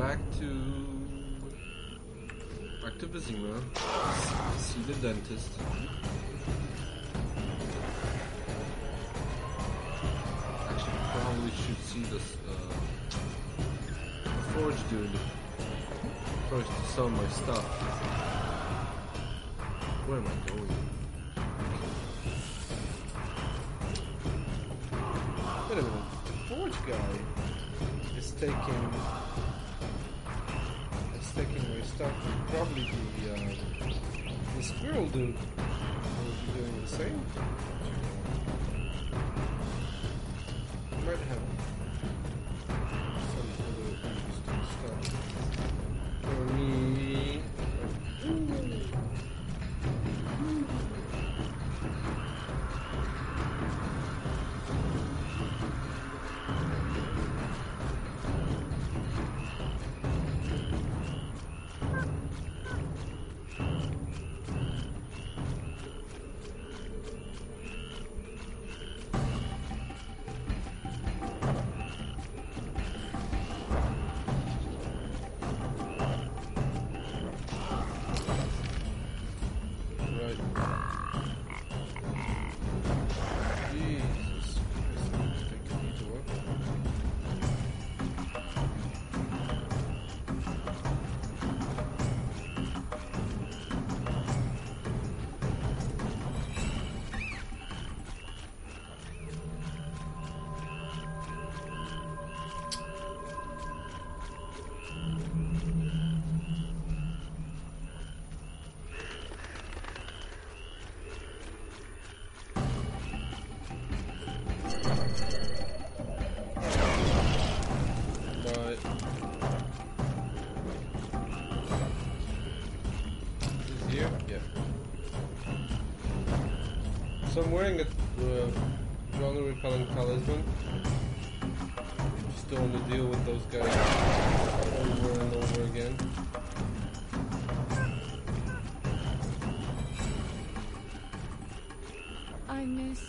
back to Vizima, see the dentist. Actually, probably should see this forge dude first to sell my stuff. Where am I going? Wait a minute, the forge guy is taking my stuff. Probably the squirrel dude will be doing the same. Might have some other interesting stuff for me. So I'm wearing a genre repellent talisman. Just don't want to deal with those guys over and over again. I miss...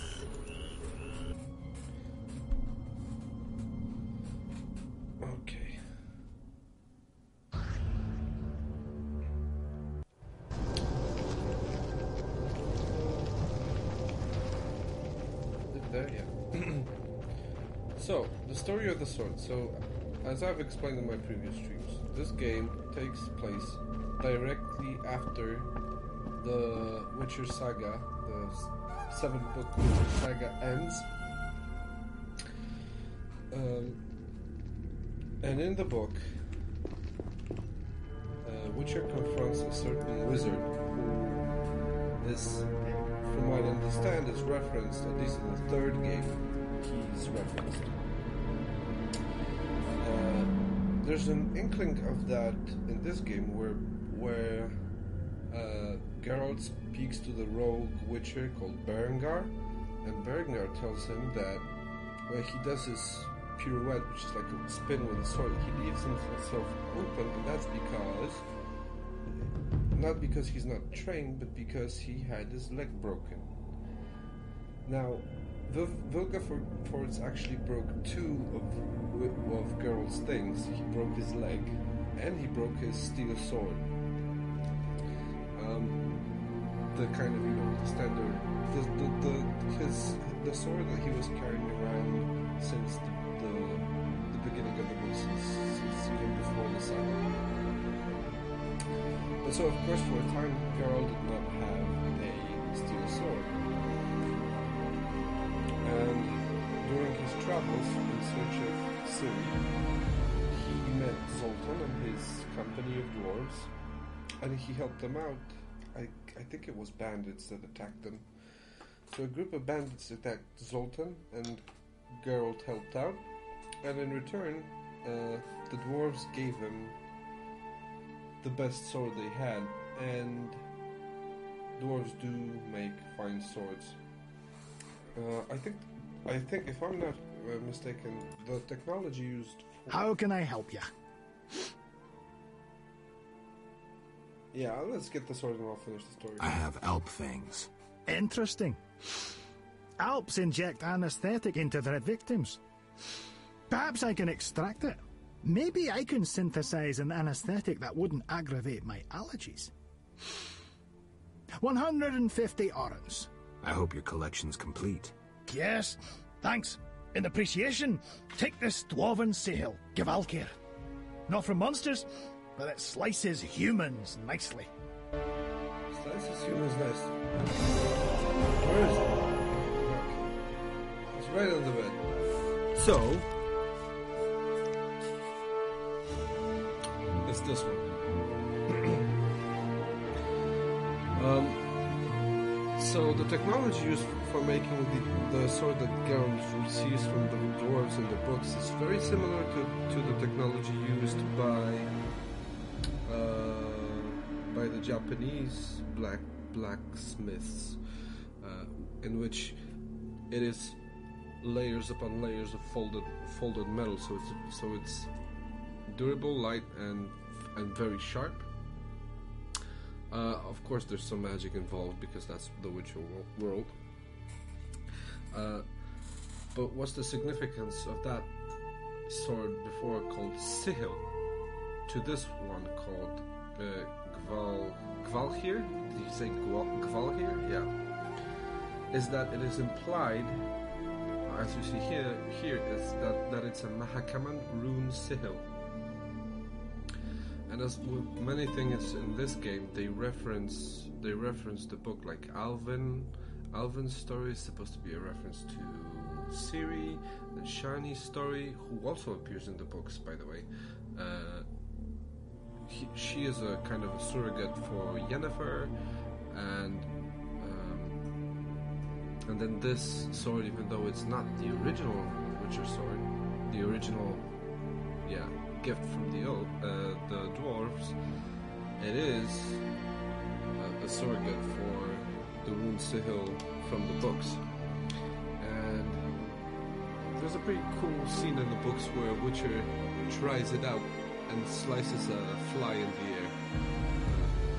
Okay. There, yeah. So, the story of the sword. So, as I've explained in my previous streams, this game takes place directly after the Witcher saga, the 7-book Witcher saga ends. And in the book, Witcher confronts a certain wizard who is, from what I understand, is referenced, at least in the third game, he's referenced. There's an inkling of that in this game where Geralt speaks to the rogue witcher called Berengar, and Berengar tells him that when he does his pirouette, which is like a spin with a sword, he leaves himself open, and that's not because he's not trained, but because he had his leg broken. Now, Vilgefortz actually broke two of Geralt's things. He broke his leg, and he broke his steel sword. The kind of, the standard, the sword that he was carrying around since the beginning of the book, since even before the saga. But so, of course, for a time, Geralt did not have a steel sword. And during his travels in search of Ciri, he met Zoltan and his company of dwarves, and he helped them out. I think it was bandits that attacked them. So a group of bandits attacked Zoltan, and Geralt helped out, and in return, the dwarves gave him the best sword they had, and dwarves do make fine swords. I think if I'm not mistaken, the technology used for... How can I help you? Yeah, let's get the sword and I'll finish the story. I have Alp things. Interesting. Alps inject anesthetic into their victims. Perhaps I can extract it. Maybe I can synthesize an anesthetic that wouldn't aggravate my allergies. 150 orens. I hope your collection's complete. Yes, thanks. In appreciation, take this dwarven sail, Givalkir. Not from monsters, but it slices humans nicely. Slices humans nice. Where is it? Look. It's right on the bed. So, It's this one. So the technology used for making the sword that Geralt receives from the dwarves in the books is very similar to the technology used by the Japanese blacksmiths, in which it is layers upon layers of folded metal. So it's durable, light, and very sharp. Of course, there's some magic involved because that's the Witcher world. But what's the significance of that sword before called Sihil to this one called Gvalhir? Did you say Gvalhir? Yeah. Is that it is implied, as you see here is that it's a Mahakaman rune Sihil. And as with many things in this game, they reference the book, like Alvin's story is supposed to be a reference to Ciri, and Shani's story, who also appears in the books, by the way. She is a kind of a surrogate for Yennefer, and then this sword, even though it's not the original Witcher sword, the original, gift from the dwarves, it is a surrogate for the rune Sihil from the books. And there's a pretty cool scene in the books where Witcher tries it out and slices a fly in the air,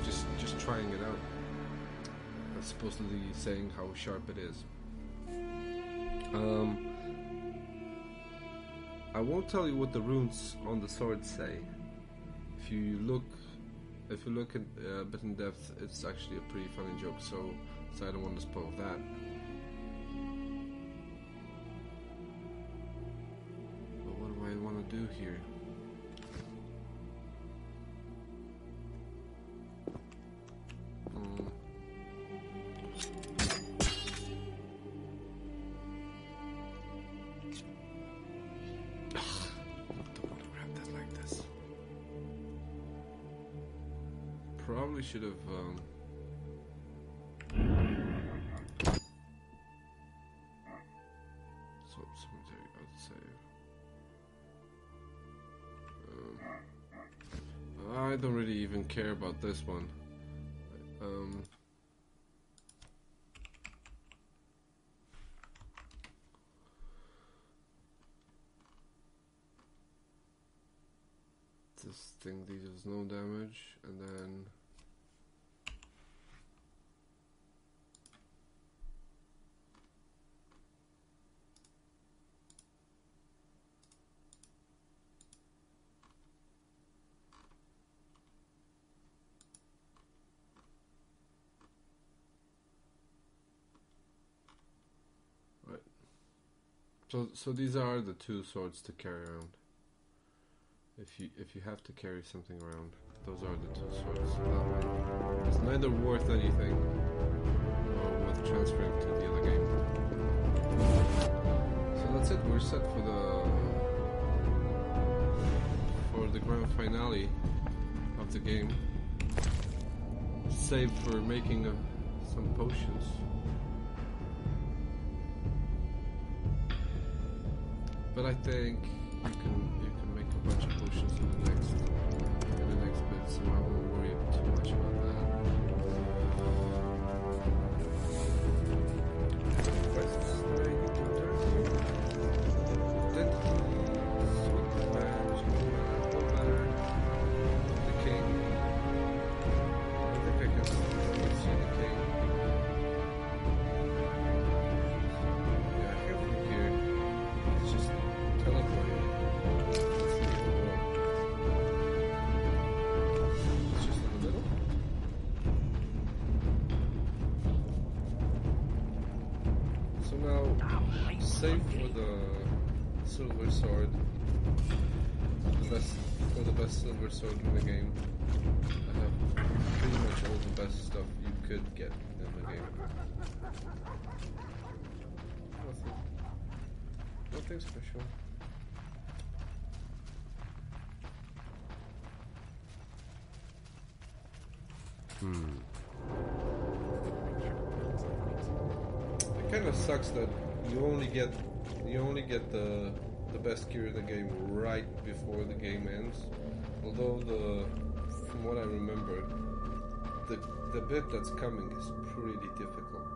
just trying it out, supposedly saying how sharp it is. I won't tell you what the runes on the sword say. If you look at a bit in depth, it's actually a pretty funny joke. So I don't want to spoil that. But what do I want to do here? Probably should have cemetery, I'd say. I don't really even care about this one. This thing deals no damage, and then right. So these are the two swords to carry around. If you have to carry something around, those are the two swords. It's neither worth anything nor worth transferring to the other game. So that's it. We're set for the grand finale of the game. Save for making some potions. But I think you can make a bunch of potions in the next bit, so I won't worry too much about that. Quests that I need to return to. Identities, sweet badge, no matter. The king. I think I can see the king. Yeah, here from here. It's just teleporting. save for the silver sword. The best silver sword in the game. I have pretty much all the best stuff you could get in the game. Nothing special. It kind of sucks that you only get the best gear in the game right before the game ends. Although from what I remember, the bit that's coming is pretty difficult.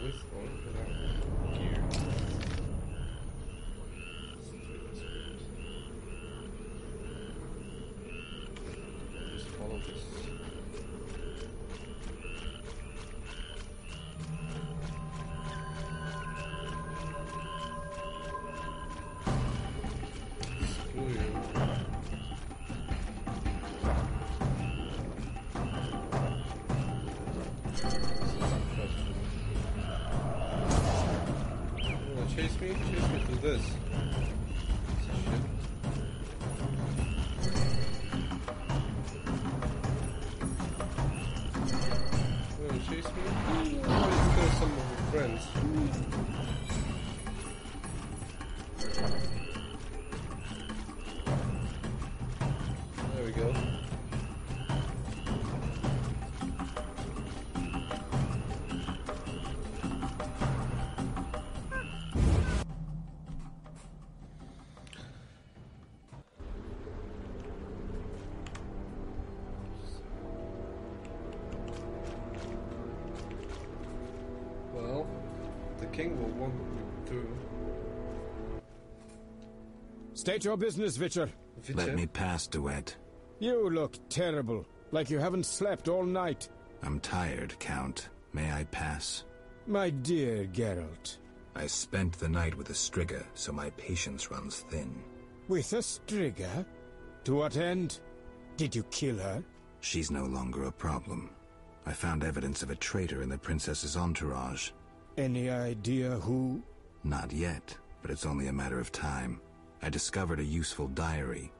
With or without gear. Just follow this. Screw you. Chase me through this. Shit. You wanna chase me? Let's kill some of your friends. There we go. Well, the king will want me through. State your business, Witcher. Let me pass, Duet. You look terrible, like you haven't slept all night. I'm tired, Count. May I pass? My dear Geralt. I spent the night with a Striga, so my patience runs thin. With a Striga? To what end? Did you kill her? She's no longer a problem. I found evidence of a traitor in the princess's entourage. Any idea who? Not yet, but it's only a matter of time. I discovered a useful diary.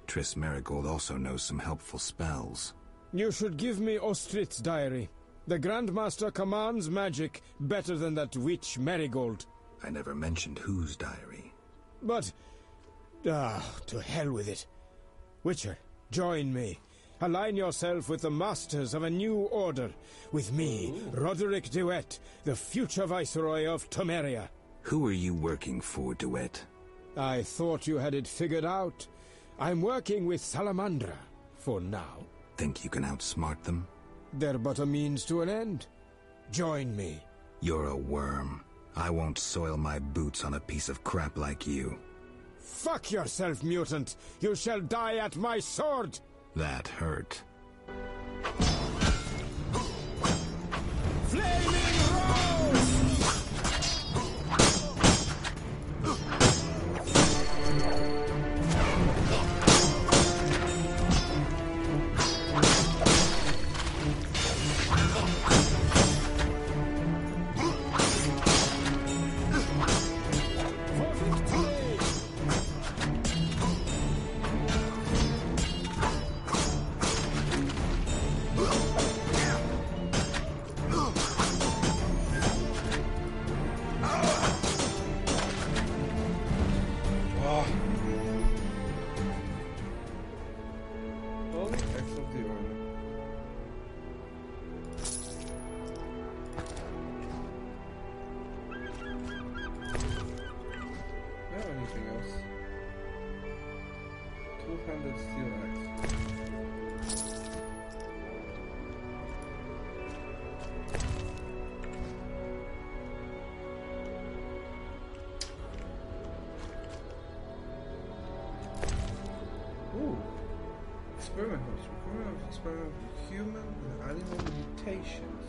Triss Merigold also knows some helpful spells. You should give me Ostrit's diary. The Grandmaster commands magic better than that witch Merigold. I never mentioned whose diary. But... to hell with it. Witcher, join me. Align yourself with the masters of a new order. With me, Roderick Duet, the future Viceroy of Temeria. Who are you working for, Duet? I thought you had it figured out. I'm working with Salamandra, for now. Think you can outsmart them? They're but a means to an end. Join me. You're a worm. I won't soil my boots on a piece of crap like you. Fuck yourself, mutant! You shall die at my sword! That hurt. Flaming Rose! Experiment with human and animal mutations.